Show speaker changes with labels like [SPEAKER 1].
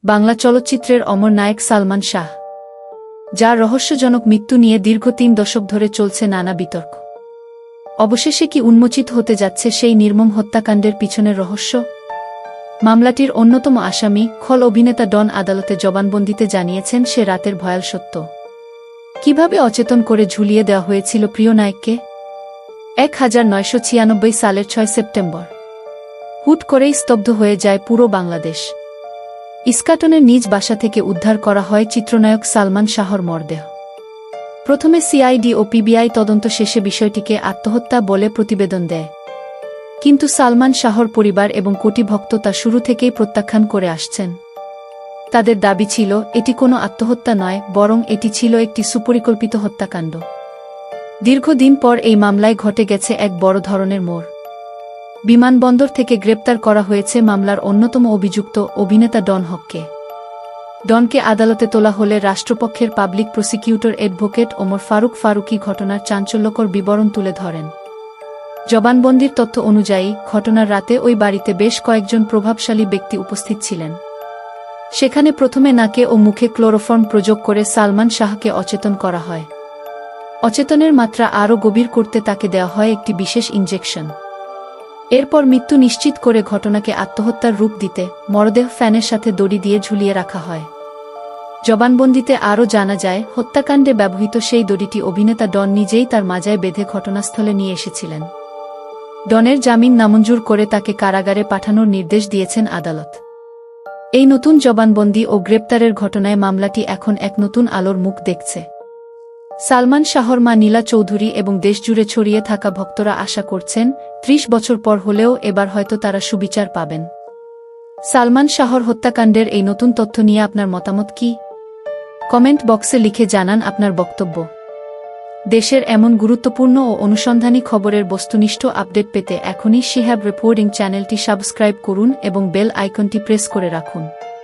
[SPEAKER 1] বাংলা চলচ্চিত্রের অমর নায়ক সালমান শাহ, যার রহস্যজনক মৃত্যু নিয়ে দীর্ঘ ৩ দশক ধরে চলছে নানা বিতর্ক। অবশেষে কি উন্মোচিত হতে যাচ্ছে সেই নির্মম হত্যাকাণ্ডের পিছনের রহস্য? মামলাটির অন্যতম আসামি খল অভিনেতা ডন আদালতে জবানবন্দিতে জানিয়েছেন সে রাতের ভয়াল সত্য। কিভাবে অচেতন করে ঝুলিয়ে দেওয়া হয়েছিল প্রিয় নায়ককে 1996 সালের ৬ সেপ্টেম্বর। হুট করেই স্তব্ধ হয়ে যায় পুরো বাংলাদেশ। ইস্কাটনের নিজ বাসা থেকে উদ্ধার করা হয় চিত্রনায়ক সালমান শাহর মরদেহ। প্রথমে সিআইডি ও পিবিআই তদন্ত শেষে বিষয়টিকে আত্মহত্যা বলে প্রতিবেদন দেয়, কিন্তু সালমান শাহর পরিবার এবং কোটি ভক্ত তা শুরু থেকেই প্রত্যাখ্যান করে আসছেন। তাদের দাবি ছিল এটি কোনো আত্মহত্যা নয়, বরং এটি ছিল একটি সুপরিকল্পিত হত্যাকাণ্ড। দীর্ঘদিন পর এই মামলায় ঘটে গেছে এক বড় ধরনের মোড়। বিমানবন্দর থেকে গ্রেপ্তার করা হয়েছে মামলার অন্যতম অভিযুক্ত অভিনেতা ডন হককে। ডনকে আদালতে তোলা হলে রাষ্ট্রপক্ষের public prosecutor advocate Omar Faruqui ঘটনার চাঞ্চল্যকর বিবরণ তুলে ধরেন। জবানবন্দির তথ্য অনুযায়ী ঘটনার রাতে ওই বাড়িতে বেশ কয়েকজন প্রভাবশালী ব্যক্তি উপস্থিত ছিলেন। সেখানে প্রথমে নাকে ও মুখে ক্লোরোফর্ম প্রয়োগ করে সালমান শাহকে অচেতন করা হয়। অচেতনের মাত্রা আরও গভীর করতে তাকে দেওয়া হয় একটি বিশেষ ইনজেকশন। এরপর মৃত্যু নিশ্চিত করে ঘটনাকে আত্মহত্যার রূপ দিতে মরদেহ ফ্যানের সাথে দড়ি দিয়ে ঝুলিয়ে রাখা হয়। জবানবন্দিতে আরও জানা যায়, হত্যাকাণ্ডে ব্যবহৃত সেই দড়িটি অভিনেতা ডন নিজেই তার মাজায় বেঁধে ঘটনাস্থলে নিয়ে এসেছিলেন। ডনের জামিন নামঞ্জুর করে তাকে কারাগারে পাঠানোর নির্দেশ দিয়েছেন আদালত। এই নতুন জবানবন্দি ও গ্রেপ্তারের ঘটনায় মামলাটি এখন এক নতুন আলোর মুখ দেখছে। সালমান শাহর মা নীলা চৌধুরী এবং দেশজুড়ে ছড়িয়ে থাকা ভক্তরা আশা করছেন ৩০ বছর পর হলেও এবার হয়তো তারা সুবিচার পাবেন। সালমান শাহর হত্যাকাণ্ডের এই নতুন তথ্য নিয়ে আপনার মতামত কি? কমেন্ট বক্সে লিখে জানান আপনার বক্তব্য। দেশের এমন গুরুত্বপূর্ণ ও অনুসন্ধানী খবরের বস্তুনিষ্ঠ আপডেট পেতে এখনই শিহাব রিপোর্টিং চ্যানেলটি সাবস্ক্রাইব করুন এবং বেল আইকনটি প্রেস করে রাখুন।